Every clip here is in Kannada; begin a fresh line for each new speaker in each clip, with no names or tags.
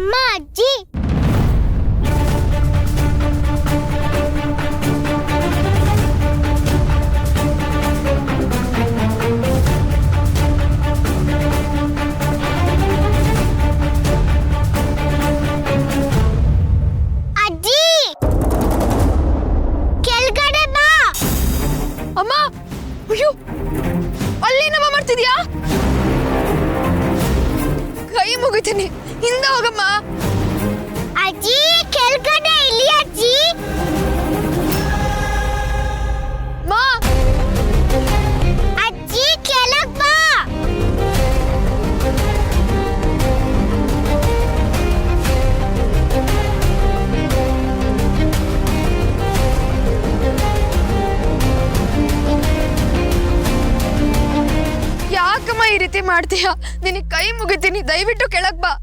ಅಮ್ಮ ಅಜ್ಜಿ ಅಜ್ಜಿ ಕೆಳಗಡೆ ಬಾ
ಅಮ್ಮ ಅಯ್ಯೋ ಅಲ್ಲೇನಮ್ಮ ಮಾಡ್ತಿದ್ಯಾ ಕೈ ಮುಗಿತೀನಿ ಹಿಂದೆ ಹೋಗಮ್ಮ
ಅಜ್ಜಿ ಕೆಳಗಡೆ ಇಲ್ಲಿ ಅಜ್ಜಿ
ಮಾ
ಅಜ್ಜಿ ಕೆಳಗ್ ಬಾ
ಯಾಕಮ್ಮ ಈ ರೀತಿ ಮಾಡ್ತೀಯ ನಿನಗೆ ಕೈ ಮುಗಿತೀನಿ ದಯವಿಟ್ಟು ಕೆಳಗ್ ಬಾ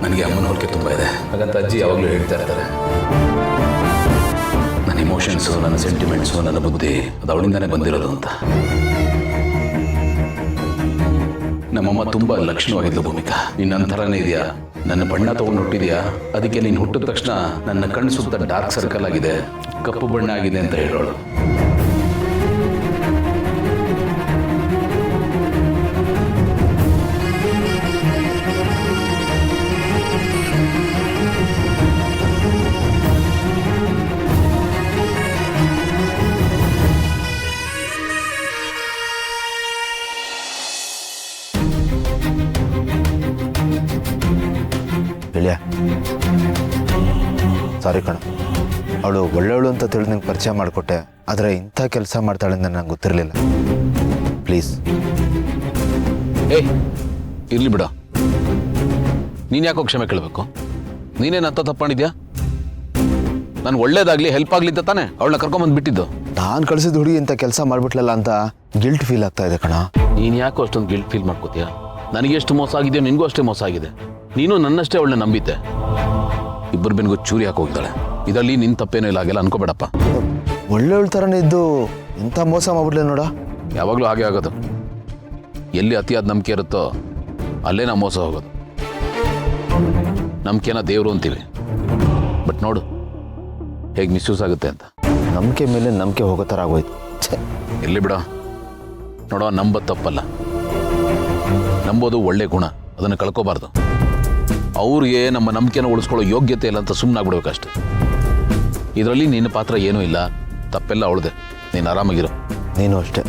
ನನಗೆ ಅಮ್ಮನ ಹೋಲಿಕೆ ತುಂಬ ಇದೆ. ಹಾಗಂತ ಅಜ್ಜಿ ಯಾವಾಗಲೂ ಹೇಳ್ತಾ ಇರ್ತಾರೆ, ನನ್ನ ಇಮೋಷನ್ಸು, ನನ್ನ ಸೆಂಟಿಮೆಂಟ್ಸು, ನನ್ನ ಬುದ್ಧಿ ಅದು ಅವಳಿಂದಾನೇ ಬಂದಿರೋದು ಅಂತ. ನಮ್ಮಮ್ಮ ತುಂಬ ಲಕ್ಷಣವಾಗಿದ್ಲು ಭೂಮಿಕಾ. ನೀನು ನನ್ನ ಥರನೇ ಇದೆಯಾ, ನನ್ನ ಬಣ್ಣ ತೊಗೊಂಡು ಹುಟ್ಟಿದ್ಯಾ, ಅದಕ್ಕೆ ನೀನು ಹುಟ್ಟಿದ ತಕ್ಷಣ ನನ್ನ ಕಣ್ಣು ಸುತ್ತ ಡಾರ್ಕ್ ಸರ್ಕಲ್ ಆಗಿದೆ, ಕಪ್ಪು ಬಣ್ಣ ಆಗಿದೆ ಅಂತ ಹೇಳೋಳು.
ಗೆಳೆಯ ಸಾರಿ ಕಣ, ಅವಳು ಒಳ್ಳೆಯವಳು ಅಂತ ತಿಳಿದು ನಂಗೆ ಪರಿಚಯ ಮಾಡಿಕೊಟ್ಟೆ, ಆದರೆ ಇಂಥ ಕೆಲಸ ಮಾಡ್ತಾಳೆ ಅಂತ ನಂಗೆ ಗೊತ್ತಿರಲಿಲ್ಲ. ಪ್ಲೀಸ್.
ಏಯ್ ಇರ್ಲಿ ಬಿಡ, ನೀನು ಯಾಕೋ ಕ್ಷಮೆ ಕೇಳಬೇಕು? ನೀನೇನು ಅಂತ ತಪ್ಪು ಮಾಡಿದ್ಯಾ? ನಾನು ಒಳ್ಳೇದಾಗಲಿ ಹೆಲ್ಪ್ ಆಗಲಿ ಅಂತ ತಾನೇ ಅವಳನ್ನ ಕರ್ಕೊಂಬಂದು ಬಿಟ್ಟಿದ್ದು.
ನಾನು ಕಳಿಸಿದ ಹುಡುಗಿ ಇಂಥ ಕೆಲಸ ಮಾಡಿಬಿಟ್ಲಲ್ಲ ಅಂತ ಗಿಲ್ಟ್ ಫೀಲ್ ಆಗ್ತಾ ಇದೆ ಕಣ.
ನೀನು ಯಾಕೋ ಅಷ್ಟೊಂದು ಗಿಲ್ಟ್ ಫೀಲ್ ಮಾಡ್ಕೋತೀಯ? ನನಗೆ ಎಷ್ಟು ಮೋಸ ಆಗಿದೆಯೋ ನಿನಗೂ ಅಷ್ಟೇ ಮೋಸ ಆಗಿದೆ. ನೀನು ನನ್ನಷ್ಟೇ ಅವಳನ್ನ ನಂಬಿದ್ದೆ. ಇಬ್ಬರು ಬೆನ್ಗೂ ಚೂರಿ ಹಾಕಿ ಹೋಗಿದ್ದಾಳೆ. ಇದರಲ್ಲಿ ನಿನ್ನ ತಪ್ಪೇನೂ ಇಲ್ಲ, ಹಾಗೆಲ್ಲ ಅನ್ಕೋಬೇಡಪ್ಪ.
ಒಳ್ಳೆಯವಳ ಥರನೇ ಇದ್ದು ಇಂಥ ಮೋಸ ಮಾಡ್ಬಿಡ್ಲೆ ನೋಡ.
ಯಾವಾಗಲೂ ಹಾಗೆ ಆಗೋದು. ಎಲ್ಲಿ ಅತಿಯಾದ ನಂಬಿಕೆ ಇರುತ್ತೋ ಅಲ್ಲೇ ನಾವು ಮೋಸ ಹೋಗೋದು. ನಂಬಿಕೆನ ದೇವರು ಅಂತೀವಿ, ಬಟ್ ನೋಡು ಹೇಗೆ ಮಿಸ್ಯೂಸ್ ಆಗುತ್ತೆ ಅಂತ.
ನಂಬಿಕೆ ಮೇಲೆ ನಂಬಿಕೆ ಹೋಗೋ ಥರ ಆಗೋಯ್ತು.
ಇರಲಿ ಬಿಡ. ನೋಡೋ, ನಂಬೋದು ತಪ್ಪಲ್ಲ, ನಂಬೋದು ಒಳ್ಳೆ ಗುಣ, ಅದನ್ನು ಕಳ್ಕೋಬಾರ್ದು. ಅವ್ರಿಗೆ ನಮ್ಮ ನಂಬಿಕೆನ ಉಳಿಸ್ಕೊಳ್ಳೋ ಯೋಗ್ಯತೆ ಇಲ್ಲ ಅಂತ ಸುಮ್ಮನಾಗ್ಬಿಡ್ಬೇಕಷ್ಟೆ. ಇದರಲ್ಲಿ ನಿನ್ನ ಪಾತ್ರ ಏನೂ ಇಲ್ಲ, ತಪ್ಪೆಲ್ಲ ಅವಳದೆ. ನೀನು ಆರಾಮಾಗಿರೋ.
ನೀನು ಅಷ್ಟೇ,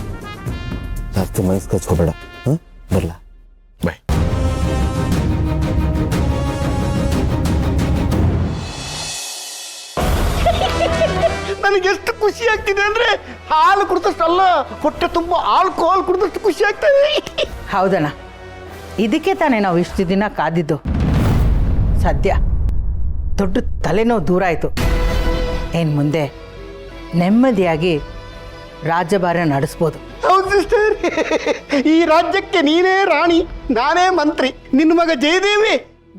ಜಾಸ್ತಿ ಮನಸ್ಸು ಕಚ್ಕೋಬೇಡ. ಬರಲ್ಲ,
ಬಾಯ್.
ನನಗೆ ಎಷ್ಟು ಖುಷಿ ಆಗ್ತಿದೆ ಅಂದ್ರೆ ಹಾಲು ಕುಡಿದಷ್ಟಲ್ಲ, ಹೊಟ್ಟೆ ತುಂಬ ಆಲ್ಕೋಹಾಲ್ ಕುಡಿದಷ್ಟು ಖುಷಿ ಆಗ್ತದೆ.
ಹೌದಣ್ಣ, ಇದಕ್ಕೆ ತಾನೇ ನಾವು ಇಷ್ಟು ದಿನ ಕಾದಿದ್ದು. ಸದ್ಯ ದೊಡ್ಡ ತಲೆನೋವು ದೂರ ಆಯಿತು. ಏನು ಮುಂದೆ ನೆಮ್ಮದಿಯಾಗಿ ರಾಜ್ಯಭಾರ ನಡೆಸ್ಬೋದು.
ಹೌದು ಸಿಸ್ಟರ್, ಈ ರಾಜ್ಯಕ್ಕೆ ನೀನೇ ರಾಣಿ, ನಾನೇ ಮಂತ್ರಿ, ನಿನ್ನ ಮಗ ಜಯದೇವಿ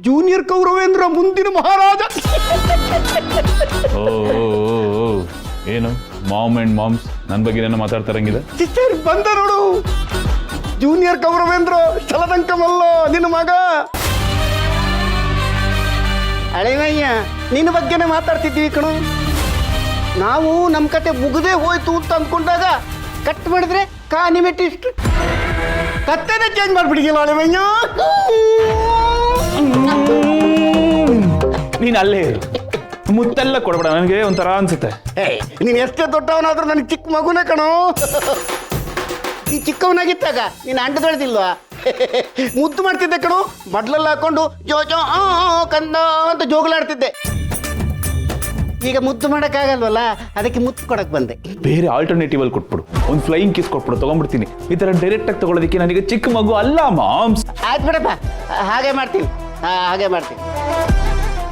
ಜೂನಿಯರ್ ಕೌರವೇಂದ್ರ ಮುಂದಿನ ಮಹಾರಾಜ.
ಓ ಏನು ಮಾಮ್ ಆ್ಯಂಡ್ ಮಾಮ್ಸ್ ನನ್ನ ಬಗ್ಗೆ ಏನೋ ಮಾತಾಡ್ತಾರಂಗಿದೆ.
ಸಿಸ್ಟರ್ ಬಂದ ನೋಡು, ಜೂನಿಯರ್ ಕೌರವೇಂದ್ರ ಛಲದಂಕಮಲ್ಲ ನಿನ್ನ ಮಗ. ಅಳೆವಯ್ಯ, ನಿನ್ನ ಬಗ್ಗೆನೇ ಮಾತಾಡ್ತಿದ್ವಿ ಕಣು. ನಾವು ನಮ್ಮ ಕತೆ ಮುಗದೇ ಹೋಯ್ತು ಅಂತ ಅಂದ್ಕೊಂಡಾಗ ಕಟ್ ಮಾಡಿದ್ರೆ ಕಾನಿಮೆಟ್ಟಿಸ್ಟ್ ಕತ್ತೆನೇ ಚೇಂಜ್ ಮಾಡ್ಬಿಡಿಗಿಲ್ಲ ಅಳೆವಯ್ಯ.
ನೀನು ಅಲ್ಲೇ ಇರು, ಮುತ್ತೆಲ್ಲ ಕೊಡ್ಬೇಡ, ನನಗೆ ಒಂಥರ ಅನ್ಸುತ್ತೆ.
ನೀನು ಎಷ್ಟೇ ದೊಡ್ಡವನಾದ್ರೂ ನನಗೆ ಚಿಕ್ಕ ಮಗುನೇ ಕಣೋ. ನೀ ಚಿಕ್ಕವನಾಗಿದ್ದಾಗ ನೀನು ಅಂಡ ತೊಳೆದಿಲ್ವಾ? ಮುದ್ದು ಮಾಡ್ತಿದ್ದೆ ಕಣೋ, ಮಡ್ಲಲ್ಲಿ ಹಾಕೊಂಡು ಜೋ ಜೋ ಕಂದ ಅಂತ ಜೋಗುಲಾಡ್ತಿದ್ದೆ. ಈಗ ಮುದ್ದು ಮಾಡೋಕ್ಕಾಗಲ್ವಲ್ಲ, ಅದಕ್ಕೆ ಮುತ್ತು ಕೊಡಕ್ ಬಂದೆ.
ಬೇರೆ ಆಲ್ಟರ್ನೇಟಿವ್ ಅಲ್ಲಿ ಕೊಟ್ಬಿಡು, ಒಂದು ಫ್ಲೈಯಿಂಗ್ ಕಿಸ್ ಕೊಟ್ಬಿಡು, ತಗೊಂಡ್ಬಿಡ್ತೀನಿ. ಈ ತರ ಡೈರೆಕ್ಟ್ ಆಗಿ ತಗೊಳ್ಳೋದಕ್ಕೆ ನನಗೆ ಚಿಕ್ಕ ಮಗು ಅಲ್ಲ ಮಾಮ್ಸ್.
ಆಯ್ತು ಬಿಡಪ್ಪ, ಹಾಗೆ ಮಾಡ್ತೀನಿ, ಹಾಗೆ ಮಾಡ್ತೀನಿ.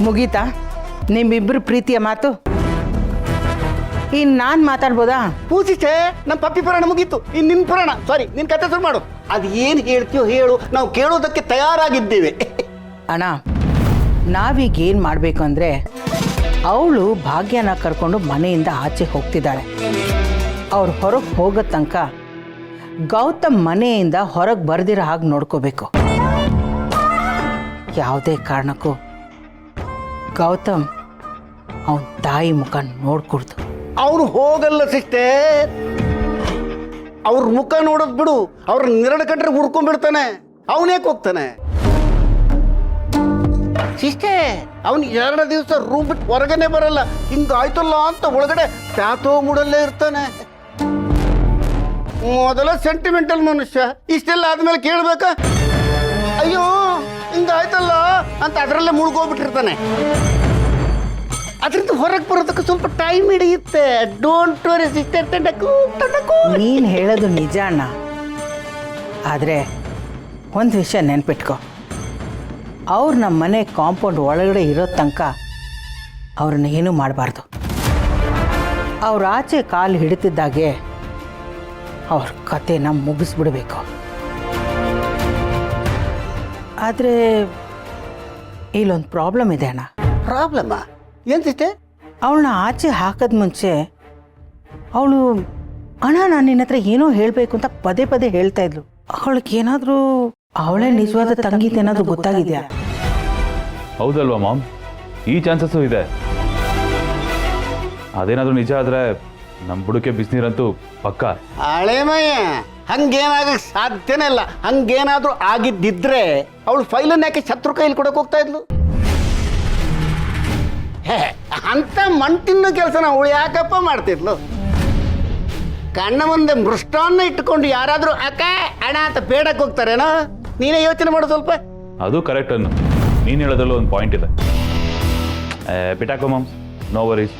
ಮುಗೀತಾ ನಿಮ್ಮಿಬ್ಬರು ಪ್ರೀತಿಯ ಮಾತು? ಇನ್ನು ನಾನು ಮಾತಾಡ್ಬೋದಾ?
ಪೂಜಿಸೆ, ನಮ್ಮ ಪಪ್ಪಿ ಪುರಾಣ ಮುಗೀತು, ಇನ್ನು ನಿನ್ನ ಪುರಾಣ, ಸಾರಿ ನಿನ್ನ ಕತೆ ಶುರು ಮಾಡು. ಅದು ಏನು ಹೇಳ್ತೀಯೋ ಹೇಳು, ನಾವು ಕೇಳೋದಕ್ಕೆ ತಯಾರಾಗಿದ್ದೇವೆ.
ಅಣ್ಣ, ನಾವೀಗ ಏನು ಮಾಡಬೇಕು ಅಂದರೆ, ಅವಳು ಭಾಗ್ಯನ ಕರ್ಕೊಂಡು ಮನೆಯಿಂದ ಆಚೆ ಹೋಗ್ತಿದ್ದಾಳೆ. ಅವ್ರು ಹೊರಗೆ ಹೋಗೋ ತನಕ ಗೌತಮ್ ಮನೆಯಿಂದ ಹೊರಗೆ ಬರ್ದಿರೋ ಹಾಗೆ ನೋಡ್ಕೋಬೇಕು. ಯಾವುದೇ ಕಾರಣಕ್ಕೂ ಗೌತಮ್ ಅವನ ತಾಯಿ ಮುಖ ನೋಡ್ಕೊಡ್ದು.
ಅವನು ಹೋಗಲ್ಲ ಸಿಸ್ಟರ್, ಅವ್ರ ಮುಖ ನೋಡೋದು ಬಿಡು, ಅವ್ರ ನೆರಳು ಕಂಡ್ರೆ ಹುಡ್ಕೊಂಡ್ಬಿಡ್ತಾನೆ. ಅವನೇಕೆ ಹೋಗ್ತಾನೆ ಸಿಸ್ಟರ್? ಅವನು 2 ದಿವಸ ರೂಮ್ ಬಿಟ್ಟು ಹೊರಗನೆ ಬರಲ್ಲ. ಹಿಂಗಾಯ್ತಲ್ಲ ಅಂತ ಒಳಗಡೆ ಪ್ಯಾತೋ ಮೂಡಲ್ಲೇ ಇರ್ತಾನೆ. ಮೊದಲ ಸೆಂಟಿಮೆಂಟಲ್ ಮನುಷ್ಯ, ಇಷ್ಟೆಲ್ಲ ಆದ್ಮೇಲೆ ಕೇಳ್ಬೇಕಾ? ಅಯ್ಯೋ ಹಿಂಗಾಯ್ತಲ್ಲ ಅಂತ ಅದರಲ್ಲೇ ಮುಳುಗೋಗ್ಬಿಟ್ಟಿರ್ತಾನೆ. ಅದರಿಂದ ಹೊರಗೆ ಬರೋದಕ್ಕೆ ಸ್ವಲ್ಪ ಟೈಮ್ ಹಿಡಿಯುತ್ತೆ. Don't worry sister.
ನೀನು ಹೇಳೋದು ನಿಜ ಅಣ್ಣ, ಆದರೆ ಒಂದು ವಿಷಯ ನೆನ್ಪಿಟ್ಕೊ, ಅವ್ರು ನಮ್ಮ ಮನೆ ಕಾಂಪೌಂಡ್ ಒಳಗಡೆ ಇರೋ ತನಕ ಅವ್ರನ್ನ ಏನೂ ಮಾಡಬಾರ್ದು. ಅವ್ರ ಆಚೆ ಕಾಲು ಹಿಡಿತಿದ್ದಾಗೆ ಅವ್ರ ಕತೆನ ಮುಗಿಸ್ಬಿಡ್ಬೇಕು. ಆದರೆ ಇಲ್ಲೊಂದು ಪ್ರಾಬ್ಲಮ್ ಇದೆ ಅಣ್ಣ.
ಪ್ರಾಬ್ಲಮ್ಮ ಏನು ಸಿಸ್ಟರ್?
ಅವಳನ್ನ ಆಚೆ ಹಾಕೋದ್ ಮುಂಚೆ ಅವಳು, ಅಣ್ಣ ನಾನು ನಿನ್ನ ಹತ್ರ ಏನೋ ಹೇಳಬೇಕು ಅಂತ ಪದೇ ಪದೇ ಹೇಳ್ತಾ ಇದ್ಲು. ಅವಳಿಗೇನಾದರೂ ಅವಳೇ ನಿಜವಾದ ತಂಗಿತ ಏನಾದರೂ ಗೊತ್ತಾಗಿದೆಯಾ?
ಹೌದಲ್ವಾ ಮಾಮ್, ಈ ಚಾನ್ಸಸ್ಸು ಇದೆ. ಅದೇನಾದರೂ ನಿಜ ಆದರೆ ನಮ್ಮ ಬುಡಕ್ಕೆ ಬಿಸಿನೀರಂತೂ ಪಕ್ಕ.
ಹಳೆಮಯ್ಯ, ಹಂಗೇನಾಗಕ್ಕೆ ಸಾಧ್ಯನೇ ಇಲ್ಲ. ಹಂಗೇನಾದ್ರೂ ಆಗಿದ್ದಿದ್ರೆ ಅವಳು ಫೈಲನ್ನು ಯಾಕೆ ಶತ್ರು ಕೈಲಿ ಕೊಡಕ್ಕೆ ಹೋಗ್ತಾ ಇದ್ಲು? ಅಂತ ಮಣ್ತಿನ್ನೋ ಕೆಲಸನ ಅವಳು ಯಾಕಪ್ಪ ಮಾಡ್ತಿದ್ಲು? ಕಣ್ಣ ಮುಂದೆ ಮೃಷ್ಟಾನ್ನ ಇಟ್ಕೊಂಡು ಯಾರಾದರೂ ಅಕ್ಕ ಹಣ ಅಂತ ಬೇಡಕ್ಕೆ ಹೋಗ್ತಾರೇನೋ? ನೀನೇ ಯೋಚನೆ ಮಾಡು ಸ್ವಲ್ಪ.
ಅದು ಕರೆಕ್ಟ್ ಅನ್ನು, ನೀನು ಹೇಳೋದ್ರಲ್ಲೂ ಒಂದು ಪಾಯಿಂಟ್ ಇದೆ. ಬಿಟಾಕೋ ಮಾಮ್, ನೋ ವರೀಸ್.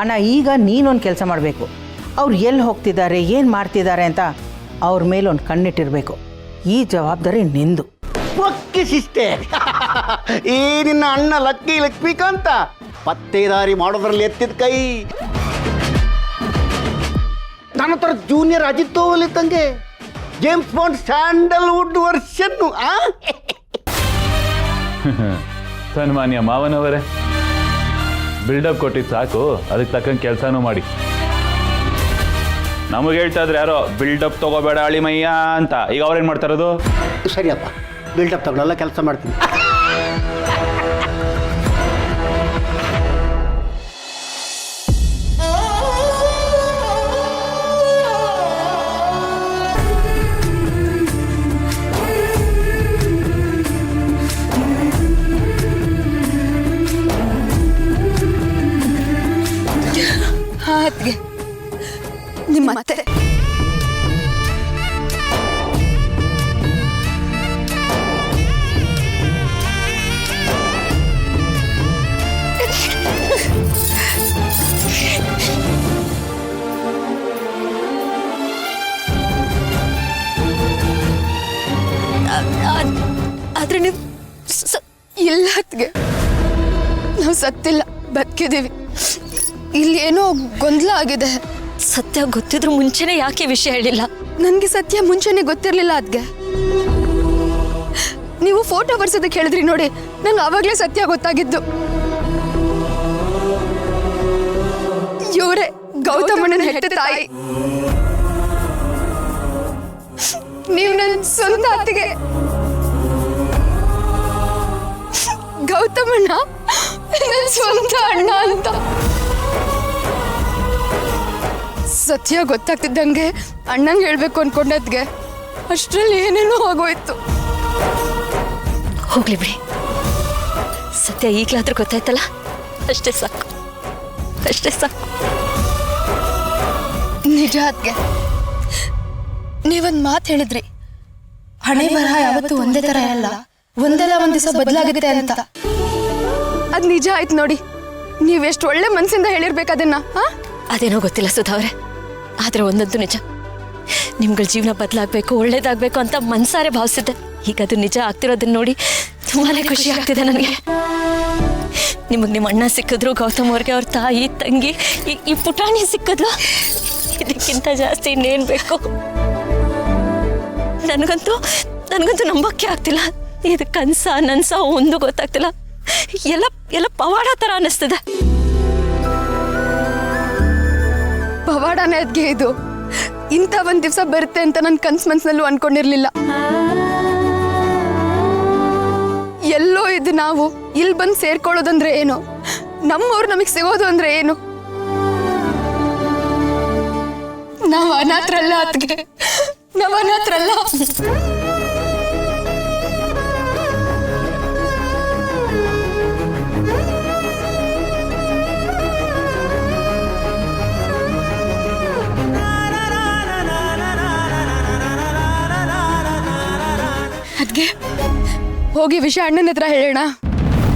ಅಣ್ಣ, ಈಗ ನೀನೊಂದು ಕೆಲಸ ಮಾಡಬೇಕು. ಅವ್ರು ಎಲ್ಲಿ ಹೋಗ್ತಿದ್ದಾರೆ, ಏನು ಮಾಡ್ತಿದ್ದಾರೆ ಅಂತ ಅವ್ರ ಮೇಲೆ ಒಂದು ಕಣ್ಣಿಟ್ಟಿರಬೇಕು. ಈ ಜವಾಬ್ದಾರಿ ನಿಂದು.
Okay sister. ಈ ನಿನ್ನ ಅಣ್ಣ ಲಕ್ಕಿ ಲಕ್ಷ್ಮೀಕಾಂತ ಪತ್ತೇದಾರಿ ಮಾಡೋದ್ರಲ್ಲಿ ಎತ್ತಿದ ಕೈ. ನನ್ನ ಹತ್ರ ಜೂನಿಯರ್ ಅಜಿತ್ ದೋವಲ್ ಇದ್ದಂಗೆ, ಜೇಮ್ಸ್ ಬಾಂಡ್ ಸ್ಯಾಂಡಲ್ವುಡ್ ವರ್ಷನ್ನು.
ಸನ್ಮಾನ್ಯ ಮಾವನವರೇ, ಬಿಲ್ಡಪ್ ಕೊಟ್ಟಿದ್ದು ಸಾಕು, ಅದಕ್ಕೆ ತಕ್ಕಂಗೆ ಕೆಲಸನೂ ಮಾಡಿ. ನಮಗೆ ಹೇಳ್ತಾ ಇದ್ರೆ ಯಾರೋ ಬಿಲ್ಡಪ್ ತಗೋಬೇಡ ಅಳಿಮಯ್ಯ ಅಂತ, ಈಗ ಅವ್ರೇನು ಮಾಡ್ತಾ ಇರೋದು?
ಸರಿಯಪ್ಪ, ಬಿಲ್ಡಪ್ ತಗೊಳ್ಳಲ್ಲ, ಕೆಲಸ ಮಾಡ್ತೀನಿ.
ಅದ್ಗೆ ನಿಮ್ಮ ಅತ್ತೆ ಆದ್ರೆ ನೀವು ಇಲ್ಲ ಅತ್ಗೆ, ನಾವು ಸತ್ತಿಲ್ಲ, ಬದುಕಿದ್ದೀವಿ. ಇಲ್ಲಿ ಏನೋ ಗೊಂದಲ ಆಗಿದೆ.
ಸತ್ಯ ಗೊತ್ತಿದ್ರು ಮುಂಚೆನೆ ಯಾಕೆ ವಿಷಯ ಹೇಳಿಲ್ಲ?
ನನಗೆ ಸತ್ಯ ಮುಂಚೆನೆ ಗೊತ್ತಿರಲಿಲ್ಲ ಅದ್ಗೆ. ನೀವು ಫೋಟೋ ಬರ್ಸೋದಕ್ಕೆ ಹೇಳಿದ್ರಿ ನೋಡಿ, ನಂಗೆ ಆವಾಗಲೇ ಸತ್ಯ ಗೊತ್ತಾಗಿದ್ದು. ಇವರೇ ಗೌತಮನ ಹೆತ್ತ ತಾಯಿ. ನೀವು ನನ್ನ ಸ್ವಂತ ಅತ್ತಿಗೆ. ಗೌತಮಣ್ಣ ನನ್ನ ಸ್ವಂತ ಅಣ್ಣ ಅಂತ. ಸತ್ಯ ಗೊತ್ತಾಗ್ತಿದ್ದಂಗೆ ಅಣ್ಣಂಗೆ ಹೇಳ್ಬೇಕು ಅನ್ಕೊಂಡದ್ಗೆ ಅಷ್ಟರಲ್ಲಿ ಏನೇನೋ ಆಗೋಯ್ತು.
ಹೋಗ್ಲಿ ಬಿಡಿ, ಸತ್ಯ ಈಗಲಾದ್ರೂ ಗೊತ್ತಾಯ್ತಲ್ಲ, ಅಷ್ಟೇ ಸಾಕು, ಅಷ್ಟೇ ಸಾಕು.
ನಿಜ ಅದ್ಗೆ, ನೀವೊಂದು ಮಾತು ಹೇಳಿದ್ರಿ, ಹಣೆ ಬರಹ ಯಾವತ್ತೂ ಒಂದೇ ಥರ ಇರಲ್ಲ, ಒಂದಲ್ಲ ಒಂದು ದಿವಸ ಬದಲಾಗುತ್ತೆ ಅಂತ. ಅದು ನಿಜ ಆಯ್ತು ನೋಡಿ. ನೀವೆಷ್ಟು ಒಳ್ಳೆ ಮನಸ್ಸಿಂದ ಹೇಳಿರ್ಬೇಕು ಅದನ್ನ.
ಅದೇನೋ ಗೊತ್ತಿಲ್ಲ ಸುಧಾ ಅವರೇ, ಆದ್ರೆ ಒಂದಂತೂ ನಿಜ, ನಿಮ್ಗಳ ಜೀವನ ಬದಲಾಗಬೇಕು, ಒಳ್ಳೇದಾಗಬೇಕು ಅಂತ ಮನ್ಸಾರೆ ಭಾವಿಸಿದ್ದೆ. ಈಗ ಅದು ನಿಜ ಆಗ್ತಿರೋದನ್ನ ನೋಡಿ ತುಂಬಾನೇ ಖುಷಿ ಆಗ್ತಿದೆ ನನಗೆ. ನಿಮಗೆ ನಿಮ್ಮ ಅಣ್ಣ ಸಿಕ್ಕಿದ್ರು, ಗೌತಮ್ ಅವ್ರಿಗೆ ಅವ್ರ ತಾಯಿ ತಂಗಿ, ಈ ಪುಟಾಣಿ ಸಿಕ್ಕಿದ್ಲು. ಇದಕ್ಕಿಂತ ಜಾಸ್ತಿ ಇನ್ನೇನು ಬೇಕು? ನನಗಂತೂ ನಂಬಕ್ಕೆ ಆಗ್ತಿಲ್ಲ. ಇದು ಕನ್ಸ ನನ್ಸ ಒಂದು ಗೊತ್ತಾಗ್ತಿಲ್ಲ. ಎಲ್ಲ ಪವಾಡ ಥರ ಅನ್ನಿಸ್ತದೆ.
ಪವಾಡನೇ ಅದ್ಗೆ ಇದು. ಇಂಥ ಒಂದ್ ದಿವಸ ಬರುತ್ತೆ ಅಂತ ನನ್ನ ಮನ್ಸಿನಲ್ಲೂ ಅನ್ಕೊಂಡಿರ್ಲಿಲ್ಲ. ಎಲ್ಲೋ ಇದು ನಾವು ಇಲ್ಲಿ ಬಂದು ಸೇರ್ಕೊಳ್ಳೋದಂದ್ರೆ ಏನು? ನಮ್ಮವ್ರು ನಮಗೆ ಸಿಗೋದು ಅಂದ್ರೆ ಏನು? ನಾವು ಅನಾಥರಲ್ಲ ಅದ್ಗೆ, ನಾವು ಅನಾಥರಲ್ಲ. ಅದ್ಗೆ ಹೋಗಿ ವಿಷಯ ಅಣ್ಣನ ಹತ್ರ ಹೇಳೋಣ.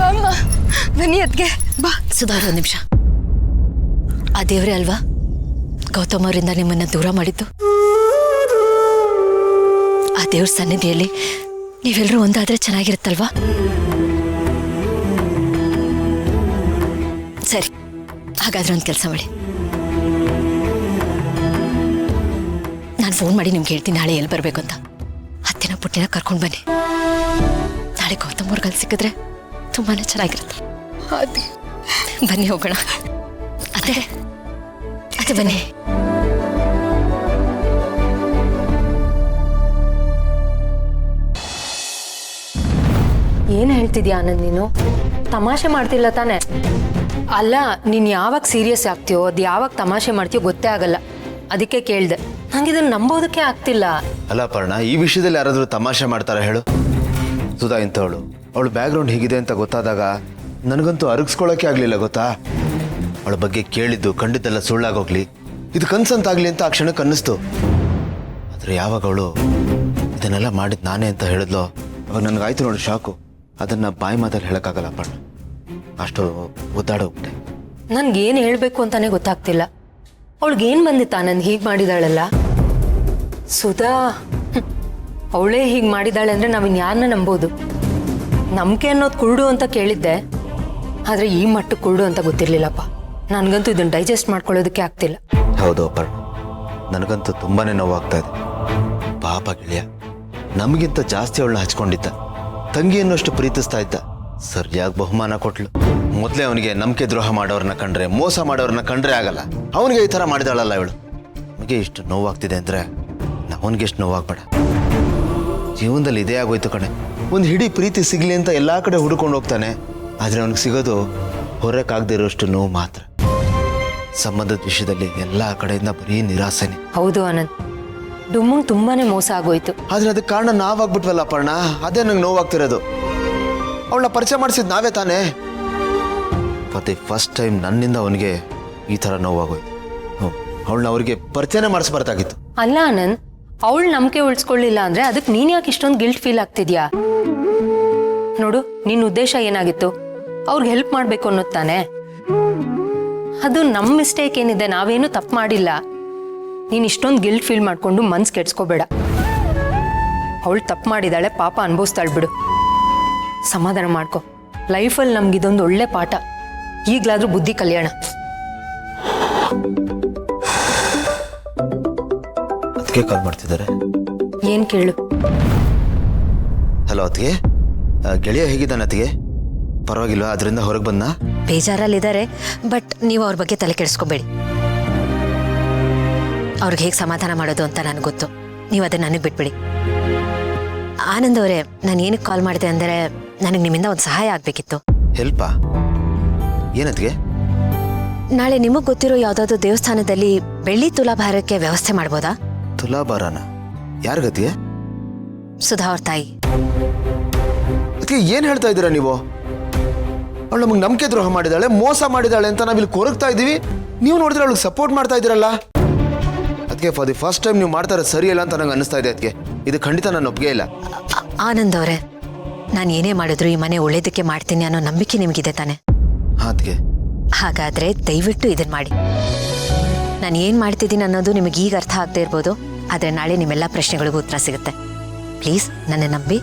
ಅಮ್ಮ ಬನ್ನಿ ಅದ್ಗೆ, ಬಾ.
ಸುಧಾರ, ಒಂದು ನಿಮಿಷ. ಆ ದೇವ್ರೇ ಅಲ್ವಾ ಗೌತಮ್ ಅವರಿಂದ ನಿಮ್ಮನ್ನ ದೂರ ಮಾಡಿದ್ದು? ಆ ದೇವ್ರ ಸನ್ನಿಧಿಯಲ್ಲಿ ನೀವೆಲ್ಲರೂ ಒಂದಾದ್ರೆ ಚೆನ್ನಾಗಿರುತ್ತಲ್ವಾ? ಸರಿ, ಹಾಗಾದ್ರೆ ಒಂದು ಕೆಲಸ ಮಾಡಿ, ನಾನು ಫೋನ್ ಮಾಡಿ ನಿಮ್ಗೆ ಹೇಳ್ತೀನಿ ನಾಳೆ ಎಲ್ಲಿ ಬರಬೇಕು ಅಂತ. ಹತ್ತಿನ ಪುಟ್ಟಿನ ಕರ್ಕೊಂಡು ಬನ್ನಿ. ನಾಳೆ ಗೌತಮ್ ಅವ್ರಿಗೆ ಸಿಕ್ಕಿದ್ರೆ ತುಂಬಾನೇ ಚೆನ್ನಾಗಿರುತ್ತೆ. ಬನ್ನಿ ಹೋಗೋಣ. ಅದೇ ಬನ್ನಿ.
ಏನು ಹೇಳ್ತಿದ್ಯಾ ಆನಂದ್? ನೀನು ತಮಾಷೆ ಮಾಡ್ತಿಲ್ಲ ತಾನೆ? ಅಲ್ಲ, ನೀನು ಯಾವಾಗ ಸೀರಿಯಸ್ ಆಗ್ತೀಯೋ, ಅದು ಯಾವಾಗ ತಮಾಷೆ ಮಾಡ್ತೀಯೋ ಗೊತ್ತೇ ಆಗಲ್ಲ. ಅದಕ್ಕೆ ಕೇಳಿದೆ. ನಂಗೆ ಇದನ್ನು ನಂಬೋದಕ್ಕೆ ಆಗ್ತಿಲ್ಲ.
ಅಲ್ಲ ಪರ್ಣ, ಈ ವಿಷಯದಲ್ಲಿ ಯಾರಾದರೂ ತಮಾಷೆ ಮಾಡ್ತಾರೆ ಹೇಳು? ಸುಧಾ ಇಂಥವಳು, ಅವಳು ಬ್ಯಾಕ್ಗ್ರೌಂಡ್ ಹೀಗಿದೆ ಅಂತ ಗೊತ್ತಾದಾಗ ನನಗಂತೂ ಅರಗಿಸ್ಕೊಳ್ಳೋಕೆ ಆಗಲಿಲ್ಲ ಗೊತ್ತಾ. ಅವಳ ಬಗ್ಗೆ ಕೇಳಿದ್ದು ಕಂಡಿದ್ದೆಲ್ಲ ಸುಳ್ಳಾಗೋಗ್ಲಿ, ಇದು ಕನ್ಸಂತಾಗಲಿ ಅಂತ ಆ ಕ್ಷಣಕ್ಕೆ ಅನ್ನಿಸ್ತು. ಆದರೆ ಯಾವಾಗ ಅವಳು ಇದನ್ನೆಲ್ಲ ಮಾಡಿದ್ದು ನಾನೇ ಅಂತ ಹೇಳಿದ್ಲೋ ಅವಾಗ ನನಗಾಯ್ತು ನೋಡಿ ಶಾಕು. ಅದನ್ನು ಬಾಯಿ ಮಾತಲ್ಲಿ ಹೇಳೋಕ್ಕಾಗಲ್ಲ ಪರ್ಣ, ಅಷ್ಟು ಒದ್ದಾಡೋಗ್ಬಿಟ್ಟೆ.
ನನ್ಗೇನು ಹೇಳಬೇಕು ಅಂತಾನೆ ಗೊತ್ತಾಗ್ತಿಲ್ಲ. ಅವಳಿಗೇನು ಬಂದಿತ್ತು ಆನಂದ್ ಹೀಗೆ ಮಾಡಿದಾಳಲ್ಲ? ಸುಧಾ ಅವಳೇ ಹೀಗೆ ಮಾಡಿದಾಳೆ ಅಂದರೆ ನಾವಿನ್ಯಾರನ್ನ ನಂಬೋದು? ನಂಬಿಕೆ ಅನ್ನೋದು ಕುರುಡು ಅಂತ ಕೇಳಿದ್ದೆ, ಆದರೆ ಈ ಮಟ್ಟಕ್ಕೆ ಕುರುಡು ಅಂತ ಗೊತ್ತಿರಲಿಲ್ಲಪ್ಪ. ನನಗಂತೂ ಇದನ್ನು ಡೈಜೆಸ್ಟ್ ಮಾಡ್ಕೊಳ್ಳೋದಕ್ಕೆ ಆಗ್ತಿಲ್ಲ.
ಹೌದು ಪರ್ಣ, ನನಗಂತೂ ತುಂಬಾ ನೋವಾಗ್ತಾ ಇದೆ. ಪಾಪ ಗೆಳೆಯ, ನಮಗಿಂತ ಜಾಸ್ತಿ ಅವಳನ್ನ ಹಚ್ಕೊಂಡಿದ್ದ, ತಂಗಿಯನ್ನಷ್ಟು ಪ್ರೀತಿಸ್ತಾ ಇದ್ದ. ಸರಿಯಾಗಿ ಬಹುಮಾನ ಕೊಟ್ಲು. ಮೊದಲೇ ಅವನಿಗೆ ನಂಬಿಕೆ ದ್ರೋಹ ಮಾಡೋರನ್ನ ಕಂಡ್ರೆ, ಮೋಸ ಮಾಡೋರನ್ನ ಕಂಡ್ರೆ ಆಗಲ್ಲ. ಅವನಿಗೆ ಈ ಥರ ಮಾಡಿದಾಳಲ್ಲ ಇವಳು. ನಮಗೆ ಇಷ್ಟು ನೋವಾಗ್ತಿದೆ ಅಂದರೆ ಅವನಿಗೆ ಎಷ್ಟು ನೋವಾಗ್ಬೇಡ. ಜೀವನದಲ್ಲಿ ಇದೇ ಆಗೋಯ್ತು ಕಣೆ. ಒಂದು ಹಿಡಿ ಪ್ರೀತಿ ಸಿಗಲಿ ಅಂತ ಎಲ್ಲ ಕಡೆ ಹುಡ್ಕೊಂಡು ಹೋಗ್ತಾನೆ, ಆದರೆ ಅವನಿಗೆ ಸಿಗೋದು ಹೊರಕ್ಕಾಗದೇ ಇರೋಷ್ಟು ನೋವು ಮಾತ್ರ. ಸಂಬಂಧದ ವಿಷಯದಲ್ಲಿ ಎಲ್ಲ ಕಡೆಯಿಂದ ಬರೀ ನಿರಾಸೆನೆ.
ಹೌದು ಆನಂದ್, ಡುಮ್ಮಂಗ್ ತುಂಬಾನೇ ಮೋಸ ಆಗೋಯ್ತು.
ಆದರೆ ಅದಕ್ಕೆ ಕಾರಣ ನಾವಾಗ್ಬಿಟ್ವಲ್ಲ ಪರ್ಣ, ಅದೇ ನಂಗೆ ನೋವಾಗ್ತಿರೋದು. ಅವಳನ್ನ ಪರಿಚಯ ಮಾಡಿಸಿದ್ ನಾವೇ ತಾನೇ. ಮತ್ತೆ ಫಸ್ಟ್ ಟೈಮ್ ನನ್ನಿಂದ ಅವನಿಗೆ ಈ ಥರ ನೋವಾಗೋಯ್ತು. ಅವಳನ್ನ ಅವ್ರಿಗೆ ಪರಿಚಯನೇ ಮಾಡಿಸ್ಬಾರ್ದಾಗಿತ್ತು.
ಅಲ್ಲ ಆನಂದ್, ಅವಳು ನಂಬಿಕೆ ಉಳಿಸ್ಕೊಳ್ಳಿಲ್ಲ ಅಂದ್ರೆ ಅದಕ್ಕೆ ನೀನ್ ಯಾಕೆ ಇಷ್ಟೊಂದು ಗಿಲ್ಟ್ ಫೀಲ್ ಆಗ್ತಿದ್ಯಾ? ನೋಡು, ನಿನ್ನ ಉದ್ದೇಶ ಏನಾಗಿತ್ತು? ಅವ್ರಿಗೆ ಹೆಲ್ಪ್ ಮಾಡ್ಬೇಕು ಅನ್ನೋದು ತಾನೆ. ಅದು ನಮ್ಮ ಮಿಸ್ಟೇಕ್ ಏನಿದೆ, ನಾವೇನು ತಪ್ಪು ಮಾಡಿಲ್ಲ. ನೀನು ಇಷ್ಟೊಂದು ಗಿಲ್ಟ್ ಫೀಲ್ ಮಾಡ್ಕೊಂಡು ಮನ್ಸು ಕೆಡ್ಸ್ಕೋಬೇಡ. ಅವಳು ತಪ್ಪು ಮಾಡಿದಾಳೆ, ಪಾಪ ಅನುಭವಿಸ್ತಾಳೆ ಬಿಡು. ಸಮಾಧಾನ ಮಾಡ್ಕೊ. ಲೈಫಲ್ಲಿ ನಮ್ಗಿದೊಂದು ಒಳ್ಳೆ ಪಾಠ. ಈಗಲಾದ್ರೂ ಬುದ್ಧಿ ಕಲ್ಯಾಣ.
ಅದಕ್ಕೆ ಕಾಲ್ ಮಾಡ್ತಿದ್ದಾರೆ.
ಏನ್ ಕೇಳು?
ಹಲೋ ಅತ್ತಿಗೆ, ಗೆಳೆಯ ಹೇಗಿದ್ದಾನೆ ಅತ್ತಿಗೆ? ಪರವಾಗಿಲ್ವಾ? ಅದರಿಂದ ಹೊರಗೆ ಬಂದ?
ಬೇಜಾರಲ್ಲಿದ್ದಾರೆ, ಬಟ್ ನೀವು ಅವ್ರ ಬಗ್ಗೆ ತಲೆ ಕೆಡಿಸ್ಕೋಬೇಡಿ. ಅವ್ರಿಗೆ ಹೇಗೆ ಸಮಾಧಾನ ಮಾಡೋದು ಅಂತ ನನಗೆ ಗೊತ್ತು. ನೀವು ಅದನ್ನ ನನಗೆ ಬಿಟ್ಬಿಡಿ. ಆನಂದ್ ಅವರೇ, ನಾನು ಏನಕ್ಕೆ ಕಾಲ್ ಮಾಡಿದೆ ಅಂದರೆ ನನಗೆ ನಿಮ್ಮಿಂದ ಒಂದು ಸಹಾಯ ಆಗಬೇಕಿತ್ತು.
ಹೆಲ್ಪಾ? ಏನತ್ತಿಗೆ?
ನಾಳೆ ನಿಮಗೆ ಗೊತ್ತಿರೋ ಯಾವುದಾದ್ರೂ ದೇವಸ್ಥಾನದಲ್ಲಿ ಬೆಳ್ಳಿ ತುಲಾಭಾರಕ್ಕೆ ವ್ಯವಸ್ಥೆ ಮಾಡ್ಬೋದಾ?
ತುಲಾಭಾರನ? ಯಾರಿಗತ್ತಿಗೆ?
ಸುಧಾ ಅವ್ರ ತಾಯಿ.
ಅದಕ್ಕೆ ಏನು ಹೇಳ್ತಾ ಇದ್ದೀರಾ ನೀವು? ಅವಳು ನಮಗೆ ನಂಬಿಕೆ ದ್ರೋಹ ಮಾಡಿದಾಳೆ, ಮೋಸ ಮಾಡಿದಾಳೆ ಅಂತ ನಾವಿಲ್ಲಿ ಕೊರಗ್ತಾ ಇದ್ದೀವಿ. ನೀವು ನೋಡಿದ್ರೆ ಅವಳಿಗೆ ಸಪೋರ್ಟ್ ಮಾಡ್ತಾ ಇದ್ದೀರಲ್ಲ. ಅದಕ್ಕೆ ಫಾರ್ ದಿ ಫಸ್ಟ್ ಟೈಮ್ ನೀವು ಮಾಡ್ತಾರೆ ಸರಿಯಲ್ಲ ಅಂತ ನಂಗೆ ಅನ್ನಿಸ್ತಾ ಇದೆ. ಅದಕ್ಕೆ ಇದು ಖಂಡಿತ ನಾನು ಒಪ್ಪಿಗೆ ಇಲ್ಲ.
ಆನಂದ್ ಅವರೇ, ನಾನು ಏನೇ ಮಾಡಿದ್ರು ಈ ಮನೆ ಒಳ್ಳೇದಕ್ಕೆ ಮಾಡ್ತೀನಿ ಅನ್ನೋ ನಂಬಿಕೆ ನಿಮಗಿದೆ ತಾನೆ?
ಅದಕ್ಕೆ
ಹಾಗಾದ್ರೆ ದಯವಿಟ್ಟು ಇದನ್ನ ಮಾಡಿ. ನಾನು ಏನು ಮಾಡ್ತಿದ್ದೀನಿ ಅನ್ನೋದು ನಿಮಗೆ ಈಗ ಅರ್ಥ ಆಗದೆ ಇರ್ಬೋದು, ಆದರೆ ನಾಳೆ ನಿಮ್ಮೆಲ್ಲ ಪ್ರಶ್ನೆಗಳಿಗೂ ಉತ್ತರ ಸಿಗುತ್ತೆ. ಪ್ಲೀಸ್ ನನ್ನ ನಂಬಿ.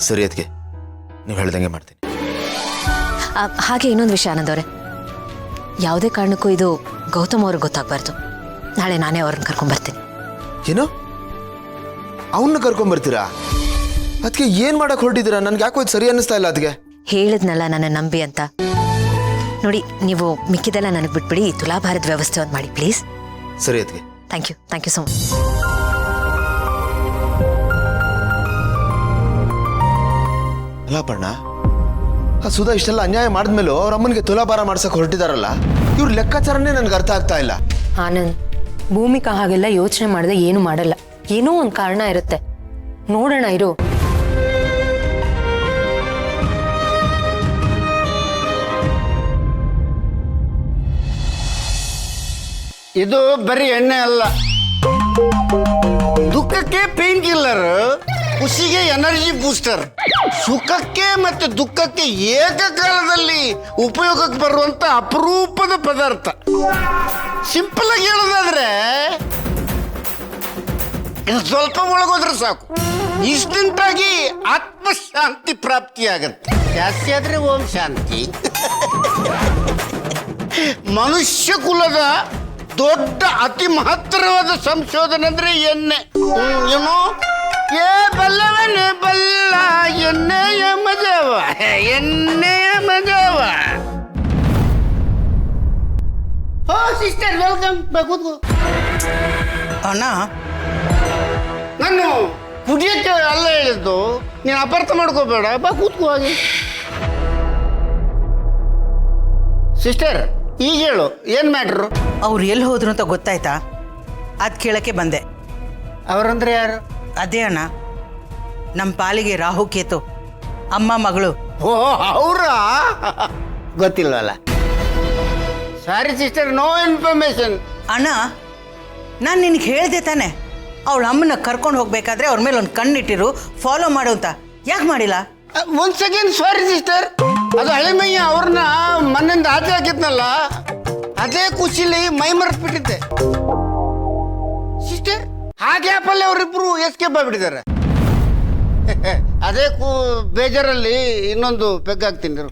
ಸರಿ ಅದಕ್ಕೆ ನೀವು ಹೇಳ್ದಂಗೆ ಮಾಡ್ತೀನಿ.
ಹಾಗೆ ಇನ್ನೊಂದು ವಿಷಯ ಆನಂದ್ ಅವರೇ, ಯಾವುದೇ ಕಾರಣಕ್ಕೂ ಇದು ಗೌತಮ್ ಅವ್ರಿಗೆ ಗೊತ್ತಾಗಬಾರ್ದು. ನಾಳೆ ನಾನೇ ಅವ್ರನ್ನ ಕರ್ಕೊಂಡ್ಬರ್ತೀನಿ.
ಏನು ಅವನ್ನ ಕರ್ಕೊಂಬರ್ತೀರಾ? ಅದಕ್ಕೆ ಏನು ಮಾಡಕ್ಕೆ ಹೊರಟಿದ್ದೀರಾ? ನನ್ಗೆ ಯಾಕೋ ಇದು ಸರಿ ಅನ್ನಿಸ್ತಾ ಇಲ್ಲ. ಅದಕ್ಕೆ
ಹೇಳಿದ್ನಲ್ಲ ನನ್ನ ನಂಬಿ ಅಂತ. ನೋಡಿ, ನೀವು ಮಿಕ್ಕಿದೆಲ್ಲ ನನಗೆ ಬಿಟ್ಬಿಡಿ, ತುಲಾಭಾರದ ವ್ಯವಸ್ಥೆ ಒಂದು ಮಾಡಿ ಪ್ಲೀಸ್.
ಸರಿ ಅದಕ್ಕೆ.
Thank you so much.
ಅಲ್ಲ ಪಣ್ಣ, ಆ ಸುಧಾ ಇಷ್ಟೆಲ್ಲ ಅನ್ಯಾಯ ಮಾಡಿದ್ಮೇಲೂ ಅವ್ರ ಅಮ್ಮನಿಗೆ ತುಲಾಭಾರ ಮಾಡ್ಸಕ್ ಹೊರಟಿದಾರಲ್ಲ, ಇವ್ರ ಲೆಕ್ಕಾಚಾರನೇ ನನ್ಗೆ ಅರ್ಥ ಆಗ್ತಾ ಇಲ್ಲ.
ಆನಂದ್, ಭೂಮಿಕಾ ಹಾಗೆಲ್ಲ ಯೋಚನೆ ಮಾಡದೆ ಏನು ಮಾಡಲ್ಲ. ಏನೋ ಒಂದು ಕಾರಣ ಇರುತ್ತೆ, ನೋಡೋಣ ಇರು.
ಇದು ಬರೀ ಎಣ್ಣೆ ಅಲ್ಲ, ದುಃಖಕ್ಕೆ ಪೇನ್ ಕಿಲ್ಲರ್, ಖುಷಿಗೆ ಎನರ್ಜಿ ಬೂಸ್ಟರ್, ಸುಖಕ್ಕೆ ಮತ್ತು ದುಃಖಕ್ಕೆ ಏಕಕಾಲದಲ್ಲಿ ಉಪಯೋಗಕ್ಕೆ ಬರುವಂತ ಅಪರೂಪದ ಪದಾರ್ಥ. ಸಿಂಪಲ್ ಆಗಿ ಹೇಳೋದಾದ್ರೆ ಇದು ಸ್ವಲ್ಪ ಒಳಗೋದ್ರೆ ಸಾಕು, ಇನ್ಸ್ಟೆಂಟ್ ಆಗಿ ಆತ್ಮಶಾಂತಿ ಪ್ರಾಪ್ತಿಯಾಗತ್ತೆ. ಜಾಸ್ತಿ ಆದ್ರೆ ಓಂ ಶಾಂತಿ. ಮನುಷ್ಯ ಕುಲದ ದೊಡ್ಡ ಅತಿ ಮಹತ್ತರವಾದ ಸಂಶೋಧನೆ ಅಂದ್ರೆ ಎಣ್ಣೆ. ಏನು ಏ ಬಲ್ಲವನೇ ಬಲ್ಲ ಎಣ್ಣೆಯ ಮಜವ, ಎಣ್ಣೆಯ ಮಜವ. ಓ ಸಿಸ್ಟರ್, ವೆಲ್ಕಮ್. ಕೂತ್ಕೋ.
ಅಣ್ಣ,
ನಾನು ಕುಡಿಯಕ್ಕೆ ಅಲ್ಲ ಹೇಳಿದ್ದು, ನೀನು ಅಪಾರ್ಥ ಮಾಡ್ಕೋಬೇಡ. ಬಾ ಕೂತ್ಕೋ ಹಾಗೆ. ಸಿಸ್ಟರ್, ಈಗ ಹೇಳು, ಏನ್ ಮ್ಯಾಟ್ರು?
ಅವ್ರು ಎಲ್ಲಿ ಹೋದ್ರು ಅಂತ ಗೊತ್ತಾಯ್ತಾ? ಅದು ಕೇಳಕ್ಕೆ ಬಂದೆ.
ಅವರಂದ್ರೆ ಯಾರು?
ಅದೇ ಅಣ್ಣ, ನಮ್ಮ ಪಾಲಿಗೆ ರಾಹು ಕೇತು ಅಮ್ಮ ಮಗಳು.
ಓ, ಅವರ ಗೊತ್ತಿಲ್ವಲ್ಲ. Sorry sister, no information.
ಅಣ್ಣ, ನಾನು ನಿನಗೆ ಹೇಳಿದೆ ತಾನೆ, ಅವಳ ಅಮ್ಮನ ಕರ್ಕೊಂಡು ಹೋಗ್ಬೇಕಾದ್ರೆ ಅವ್ರ ಮೇಲೆ ಒಂದು ಕಣ್ಣಿಟ್ಟಿರು, ಫಾಲೋ ಮಾಡು ಅಂತ. ಯಾಕೆ ಮಾಡಿಲ್ಲ?
ಒಂದ್ ಸೆಕೆಂಡ್, ಸಾರಿ ಸಿಸ್ಟರ್. ಅದು ಹಳೆಮಯ್ಯ ಅವ್ರನ್ನ ಮನೆಯಿಂದ ಆಚೆ ಹಾಕಿದ್ನಲ್ಲ, ಅದೇ ಖುಷಿಲಿ ಮೈ ಮರೆಸ್ಬಿಟ್ಟಿದ್ದೆ ಸಿಸ್ಟರ್. ಆ ಗ್ಯಾಪಲ್ಲಿ ಅವರಿಬ್ರು ಎಸ್ಕೇಪ್ ಆಗ್ಬಿಟ್ಟಿದ್ದಾರೆ. ಅದೇ ಬೇಜಾರಲ್ಲಿ ಇನ್ನೊಂದು ಪೆಗ್ ಹಾಕ್ತೀನಿ.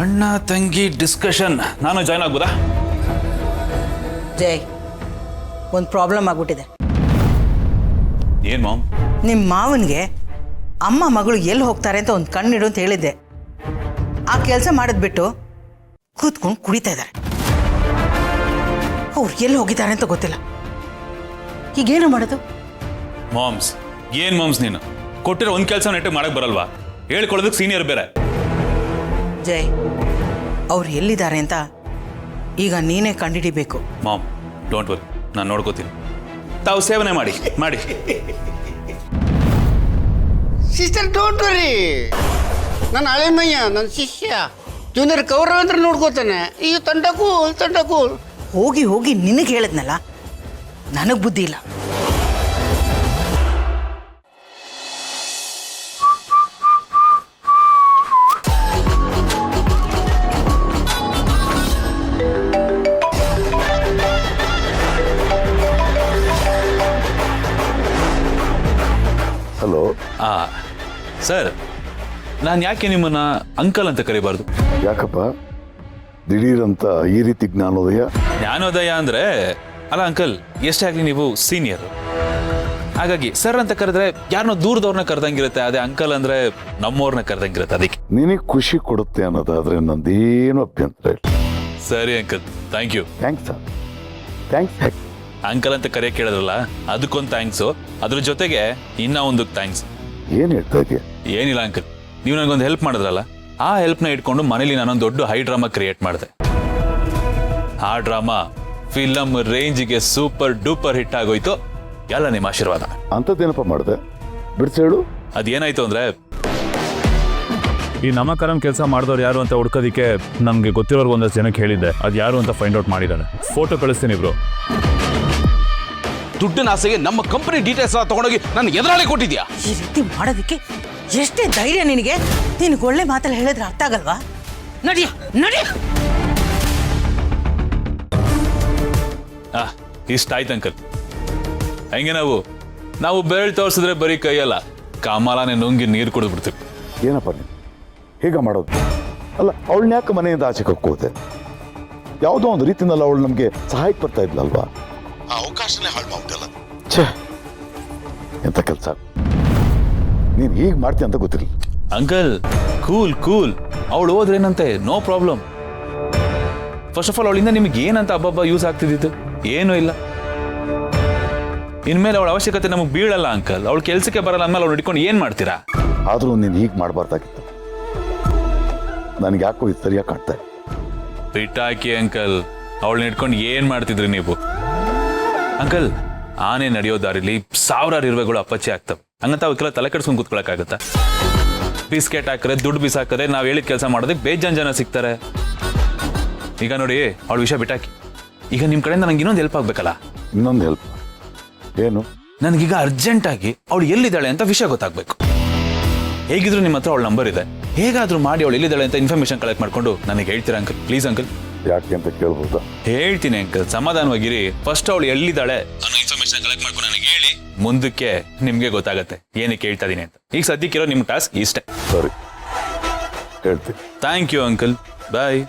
ಅಣ್ಣ ತಂಗಿ ಡಿಸ್ಕಷನ್, ನಾನು ಜಾಯ್ನ್ ಆಗ್ಬೋದಾ?
ಜೈ, ಒಂದು ಪ್ರಾಬ್ಲಮ್ ಆಗ್ಬಿಟ್ಟಿದೆ.
ಏನು ಮಾಮ್?
ನಿಮ್ಮ ಮಾವನಿಗೆ ಅಮ್ಮ ಮಗಳು ಎಲ್ಲಿ ಹೋಗ್ತಾರೆ ಅಂತ ಒಂದು ಕಣ್ಣಿಡು ಅಂತ ಹೇಳಿದ್ದೆ. ಆ ಕೆಲಸ ಮಾಡಿದ್ಬಿಟ್ಟು ಕೂತ್ಕೊಂಡು ಕುಡಿತಾ ಇದ್ದಾರೆ. ಅವ್ರು ಎಲ್ಲಿ ಹೋಗಿದ್ದಾರೆ ಅಂತ ಗೊತ್ತಿಲ್ಲ. ಈಗೇನು ಮಾಡೋದು?
ಮಾಮ್ಸ್, ಏನ್ ಮಾಮ್ಸ್ ನೀನು? ಕೊಟ್ಟಿರೋ ಒಂದು ಕೆಲಸ ನೆಟ್ಟಿಗೆ ಮಾಡಕ್ ಬರಲ್ವಾ? ಹೇಳ್ಕೊಳ್ಳೋದಕ್ಕೆ ಸೀನಿಯರ್ ಬೇರೆ.
ಜೈ, ಅವ್ರು ಎಲ್ಲಿದ್ದಾರೆ ಅಂತ ಈಗ ನೀನೇ ಕಂಡುಹಿಡಿಬೇಕು.
ಮಾಮ್, ಡೋಂಟ್ ವರಿ, ನಾನು ನೋಡ್ಕೋತೀನಿ. ತಾವು ಸೇವನೆ ಮಾಡಿ ಮಾಡಿ.
Sister, don't worry. ನನ್ನ ಹಳೆಮಯ್ಯ, ನನ್ನ ಶಿಷ್ಯ ಜೂನಿಯರ್ ಕೌರವೇಂದ್ರ ನೋಡ್ಕೋತಾನೆ. ಈ ತಂಡಕ್ಕೂ
ಹೋಗಿ ಹೋಗಿ ನಿನಗೆ ಹೇಳಿದ್ನಲ್ಲ, ನನಗೆ ಬುದ್ಧಿ ಇಲ್ಲ.
ಹಲೋ.
ಸರ್, ನಾನು ಯಾಕೆ ನಿಮ್ಮನ್ನ ಅಂಕಲ್ ಅಂತ ಕರಿಬಾರ್ದು?
ಯಾಕಪ್ಪ ದಿಢೀರಂತ ಈ ರೀತಿ ಜ್ಞಾನೋದಯ?
ಜ್ಞಾನೋದಯ ಅಂದ್ರೆ, ಅಲ್ಲ ಅಂಕಲ್, ಎಷ್ಟೇ ಆಗಲಿ ನೀವು ಸೀನಿಯರ್, ಹಾಗಾಗಿ ಸರ್ ಅಂತ ಕರೆದ್ರೆ ಯಾರನ್ನೋ ದೂರದವ್ರನ್ನ ಕರೆದಂಗಿರುತ್ತೆ. ಅದೇ ಅಂಕಲ್ ಅಂದ್ರೆ ನಮ್ಮವ್ರನ್ನ ಕರೆದಂಗಿರುತ್ತೆ. ಅದಕ್ಕೆ
ನಿನಗೆ ಖುಷಿ ಕೊಡುತ್ತೆ ಅನ್ನೋದಾದ್ರೆ ನಂದೇನು ಅಭ್ಯಂತರ ಇಲ್ಲ.
ಸರಿ uncle, thank you.
Thanks sir, thanks.
Uncle ಅಂತ ಕರೆಯಕ್ಕೆ ಕೇಳಿದ್ರಲ್ಲ, ಅದಕ್ಕೊಂದು ಥ್ಯಾಂಕ್ಸು. ಅದ್ರ ಜೊತೆಗೆ ಇನ್ನ ಒಂದು ಥ್ಯಾಂಕ್ಸ್.
ಏನು ಹೇಳ್ತಾ ಇದೆಯಾ?
ಏನಿಲ್ಲ ಅಂಕಲ್, ನೀವು ನನಗೊಂದು ಹೆಲ್ಪ್ ಮಾಡಿದ್ರಲ್ಲ, ಆ ಹೆಲ್ಪ್ನ ಇಟ್ಕೊಂಡು ಮನೇಲಿ ನಾನೊಂದು ದೊಡ್ಡ ಹೈ ಡ್ರಾಮಾ ಕ್ರಿಯೇಟ್ ಮಾಡಿದೆ. ಆ ಡ್ರಾಮಾ ಫಿಲಮ್ ರೇಂಜಿಗೆ ಸೂಪರ್ ಡೂಪರ್ ಹಿಟ್ ಆಗೋಯ್ತು. ಎಲ್ಲ ನಿಮ್ಮ ಆಶೀರ್ವಾದ.
ಅಂಥದ್ದೇನಪ್ಪ ಮಾಡಿದೆ? ಬಿಡಿಸೇಳು.
ಅದೇನಾಯ್ತು ಅಂದ್ರೆ,
ಈ ನಮಕರಂ ಕೆಲಸ ಮಾಡಿದವ್ರು ಯಾರು ಅಂತ ಹುಡ್ಕೋದಿಕ್ಕೆ ನಮಗೆ ಗೊತ್ತಿರೋರ್ಗೆ ಒಂದಷ್ಟು ಜನಕ್ಕೆ ಹೇಳಿದ್ದೆ. ಅದು ಯಾರು ಅಂತ ಫೈಂಡ್ ಔಟ್ ಮಾಡಿದ್ದಾನೆ. ಫೋಟೋ ಕಳಿಸ್ತೀನಿ ಇಬ್ರು.
ದುಡ್ಡಿನ ಆಸೆಗೆ ನಮ್ಮ ಕಂಪನಿ ಡೀಟೇಲ್ಸ್ ಎಲ್ಲ ತಗೊಂಡೋಗಿ ನನ್ನ ಎದುರಾಳಿ ಕೊಟ್ಟಿದ್ಯಾ?
ಈ ರೀತಿ ಮಾಡೋದಕ್ಕೆ ಎಷ್ಟೇ ಧೈರ್ಯ ನಿನಗೆ? ನಿನಗೆ ಒಳ್ಳೆ ಮಾತಲ್ಲಿ ಹೇಳಿದ್ರೆ ಅರ್ಥ ಆಗಲ್ವಾ? ನಡಿ ನಡಿ.
ಇಷ್ಟ ಆಯ್ತು ಅಂಕಲ್. ಹಂಗೆ ನಾವು ಬೆರಳು ತೋರಿಸಿದ್ರೆ ಬರೀ ಕೈಯಲ್ಲ, ಕಾಮಾಲನೆ ನುಂಗಿ ನೀರು ಕುಡಿದ್ಬಿಡ್ತೀವಿ.
ಏನಪ್ಪ ನೀನು ಹೇಗ ಮಾಡೋದು? ಅಲ್ಲ, ಅವಳನ್ನ ಯಾಕೆ ಮನೆಯಿಂದ ಆಚೆ ಕಕ್ಕೋದೆ? ಯಾವುದೋ ಒಂದು ರೀತಿನಲ್ಲಿ ಅವಳು ನಮಗೆ ಸಹಾಯಕ್ಕೆ ಬರ್ತಾ ಇದ್ಲಲ್ವಾ? ಆ ಅವಕಾಶನೇ ಹಾಳು ಮಾಡ್ಬಿಟ್ಟಲ್ಲ. ಛೇ, ಎಂತ ಕೆಲಸ! ನೀನು ಹೀಗೆ ಮಾಡ್ತೀಯ ಅಂತ ಗೊತ್ತಿರಲಿಲ್ಲ.
Uncle, cool. ಅವಳು ಹೋದ್ರೇನಂತೆ, no problem. First of all ಅವಳಿಂದ ನಿಮ್ಗೆ ಏನಂತ ಹಬ್ಬ ಯೂಸ್ ಆಗ್ತಿದ್ದಿತ್ತು? ಏನೂ ಇಲ್ಲ. ಇನ್ಮೇಲೆ ಅವಳ ಅವಶ್ಯಕತೆ ನಮಗೆ ಬೀಳಲ್ಲ ಅಂಕಲ್. ಅವಳು ಕೆಲ್ಸಕ್ಕೆ ಬರಲ್ಲ ಅಂದ್ಮೇಲೆ ಅವ್ಳು ಹಿಡ್ಕೊಂಡು ಏನ್ ಮಾಡ್ತೀರಾ?
ಆದ್ರೂ ನೀನು ಹೀಗೆ ಮಾಡಬಾರ್ದಾಗಿತ್ತು. ನನಗೆ ಯಾಕೋ ಇದು ಸರಿಯಾಗಿ ಕಾಣ್ತಾ ಇದೆ.
ಬಿಟ್ಟಾಕಿ ಅಂಕಲ್, ಅವಳನ್ನ ಹಿಡ್ಕೊಂಡು ಏನ್ ಮಾಡ್ತಿದ್ರಿ ನೀವು? ಅಂಕಲ್, ಆನೆ ನಡೆಯೋ ದಾರಿಲಿ ಸಾವಿರಾರು ಇರುವೆಗಳು ಅಪ್ಪಚ್ಚೆ ಆಗ್ತವೆ. ಹಂಗಂತ ಅವಕ್ಕೆಲ್ಲ ತಲೆ ಕೆಡ್ಸ್ಕೊಂಡು ಕೂತ್ಕೊಳಕ್ಕಾಗತ್ತಾ? ಬಿಸ್ಕೆಟ್ ಹಾಕಿದ್ರೆ, ದುಡ್ಡು ಬಿಸಾಕಿದ್ರೆ, ನಾವು ಹೇಳಿದ ಕೆಲಸ ಮಾಡೋದಕ್ಕೆ ಬೇಜಾನ್ ಜನ ಸಿಗ್ತಾರೆ. ಈಗ ನೋಡಿ, ಅವಳ ವಿಷಯ ಬಿಟ್ಟಾಕಿ. ಈಗ ನಿಮ್ಮ ಕಡೆಯಿಂದ ನಂಗೆ ಇನ್ನೊಂದು ಹೆಲ್ಪ್ ಆಗ್ಬೇಕಲ್ಲ?
ಇನ್ನೊಂದು ಹೆಲ್ಪ್ ಏನು?
ನನಗೀಗ ಅರ್ಜೆಂಟ್ ಆಗಿ ಅವಳು ಎಲ್ಲಿದ್ದಾಳೆ ಅಂತ ವಿಷಯ ಗೊತ್ತಾಗ್ಬೇಕು. ಹೇಗಿದ್ರು ನಿಮ್ಮ ಹತ್ರ ಅವಳ ನಂಬರ್ ಇದೆ, ಹೇಗಾದ್ರೂ ಮಾಡಿ ಅವಳು ಎಲ್ಲಿದ್ದಾಳೆ ಅಂತ ಇನ್ಫಾರ್ಮೇಶನ್ ಕಲೆಕ್ಟ್ ಮಾಡ್ಕೊಂಡು ನನಗೆ ಹೇಳ್ತೀರಾ ಅಂಕಲ್? Please uncle.
ಯಾಕೆ ಅಂತ ಕೇಳ್ಬೋದಾ?
ಹೇಳ್ತೀನಿ ಅಂಕಲ್, ಸಮಾಧಾನವಾಗಿರಿ. ಫಸ್ಟ್ ಅವಳು ಎಲ್ಲಿದ್ದಾಳೆ ಅನ್ನೋ ಇನ್ಫಾರ್ಮೇಶನ್ ಕಲೆಕ್ಟ್ ಮಾಡ್ಕೊಂಡು ನನಗೆ ಹೇಳಿ, ಮುಂದಕ್ಕೆ ನಿಮ್ಗೆ ಗೊತ್ತಾಗತ್ತೆ ಏನಕ್ಕೆ ಹೇಳ್ತಾ ಇದೀನಿ ಅಂತ. ಈಗ ಸದ್ಯಕ್ಕಿರೋ ನಿಮ್ಮ ಟಾಸ್ಕ್ ಇಷ್ಟೇ.
ಸರಿ, ಹೇಳ್ತೀನಿ.
Thank you uncle, bye.